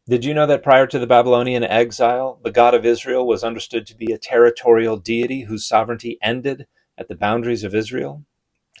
Did you know that prior to the Babylonian exile, the God of Israel was understood to be a territorial deity whose sovereignty ended at the boundaries of Israel?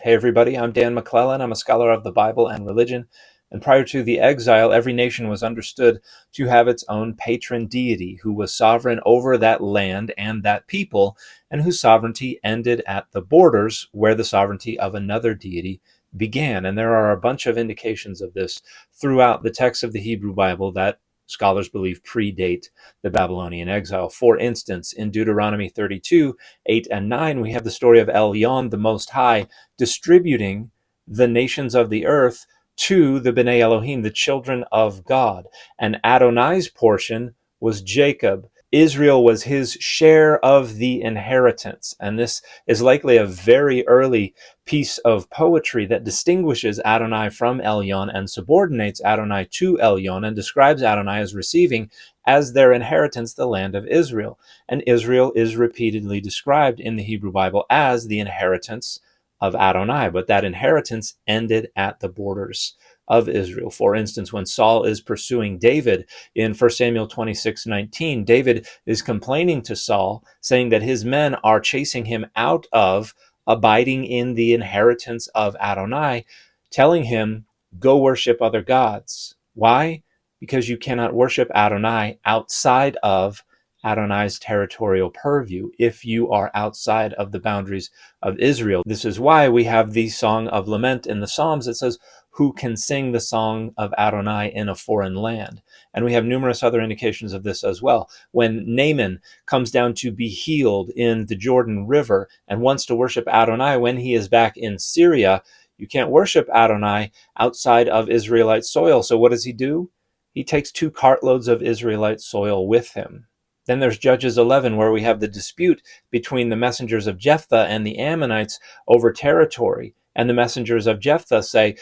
Hey everybody, I'm Dan McClellan. I'm a scholar of the Bible and religion. And prior to the exile, every nation was understood to have its own patron deity who was sovereign over that land and that people, and whose sovereignty ended at the borders where the sovereignty of another deity began. And there are a bunch of indications of this throughout the text of the Hebrew Bible that scholars believe predate the Babylonian exile. For instance, in Deuteronomy 32, 8 and 9, we have the story of Elyon, the Most High, distributing the nations of the earth to the B'nai Elohim, the children of God. And Adonai's portion was Jacob. Israel was his share of the inheritance. And this is likely a very early piece of poetry that distinguishes Adonai from Elyon and subordinates Adonai to Elyon and describes Adonai as receiving as their inheritance the land of Israel. And Israel is repeatedly described in the Hebrew Bible as the inheritance of Adonai, but that inheritance ended at the borders of Israel. For instance, when Saul is pursuing David in 1 Samuel 26:19, David is complaining to Saul, saying that his men are chasing him out of abiding in the inheritance of Adonai, telling him, go worship other gods. Why? Because you cannot worship Adonai outside of Adonai's territorial purview if you are outside of the boundaries of Israel. This is why we have the Song of Lament in the Psalms that says, who can sing the song of Adonai in a foreign land? And we have numerous other indications of this as well. When Naaman comes down to be healed in the Jordan River and wants to worship Adonai when he is back in Syria, you can't worship Adonai outside of Israelite soil. So what does he do? He takes 2 cartloads of Israelite soil with him. Then there's Judges 11, where we have the dispute between the messengers of Jephthah and the Ammonites over territory. And the messengers of Jephthah say,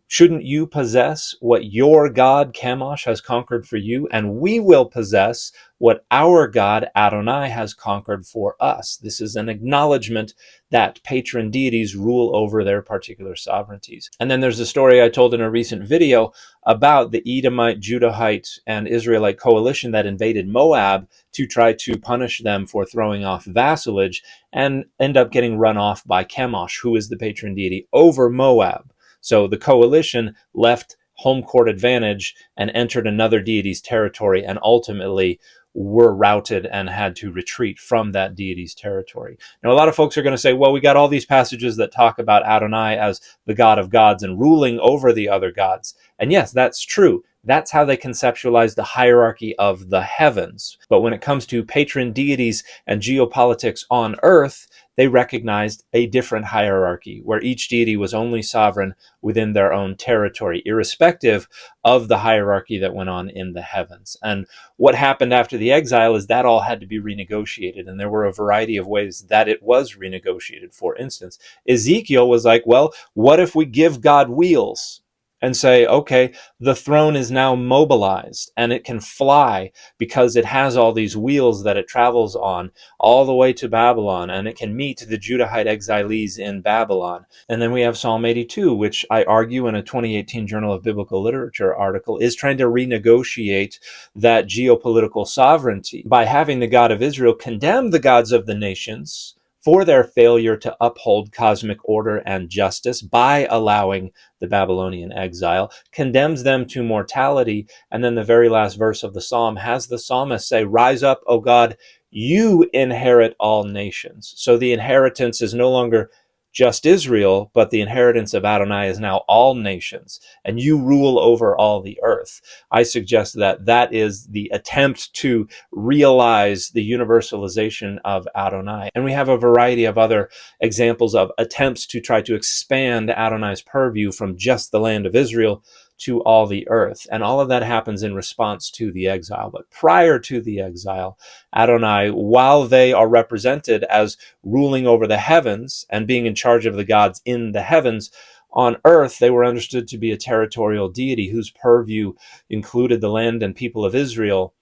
shouldn't you possess what your God Chemosh has conquered for you? And we will possess what our God Adonai has conquered for us. This is an acknowledgement that patron deities rule over their particular sovereignties. And then there's a story I told in a recent video about the Edomite, Judahite, and Israelite coalition that invaded Moab to try to punish them for throwing off vassalage and end up getting run off by Chemosh, who is the patron deity over Moab. So the coalition left home court advantage and entered another deity's territory and ultimately were routed and had to retreat from that deity's territory. Now, a lot of folks are going to say, well, we got all these passages that talk about Adonai as the God of gods and ruling over the other gods. And yes, that's true. That's how they conceptualize the hierarchy of the heavens. But when it comes to patron deities and geopolitics on earth, they recognized a different hierarchy where each deity was only sovereign within their own territory, irrespective of the hierarchy that went on in the heavens. And what happened after the exile is that all had to be renegotiated. And there were a variety of ways that it was renegotiated. For instance, Ezekiel was like, well, what if we give God wheels? And say, okay, the throne is now mobilized and it can fly because it has all these wheels that it travels on all the way to Babylon, and it can meet the Judahite exilees in Babylon. And then we have Psalm 82, which I argue in a 2018 Journal of Biblical Literature article is trying to renegotiate that geopolitical sovereignty by having the God of Israel condemn the gods of the nations for their failure to uphold cosmic order and justice by allowing the Babylonian exile, condemns them to mortality. And then the very last verse of the psalm has the psalmist say, rise up, O God, you inherit all nations. So the inheritance is no longer just Israel, but the inheritance of Adonai is now all nations, and you rule over all the earth. I suggest that that is the attempt to realize the universalization of Adonai. And we have a variety of other examples of attempts to try to expand Adonai's purview from just the land of Israel to all the earth. And all of that happens in response to the exile. But prior to the exile, Adonai, while they are represented as ruling over the heavens and being in charge of the gods in the heavens, on earth, they were understood to be a territorial deity whose purview included the land and people of Israel,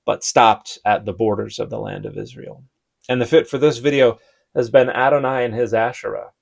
but stopped at the borders of the land of Israel. And the fit for this video has been Adonai and his Asherah.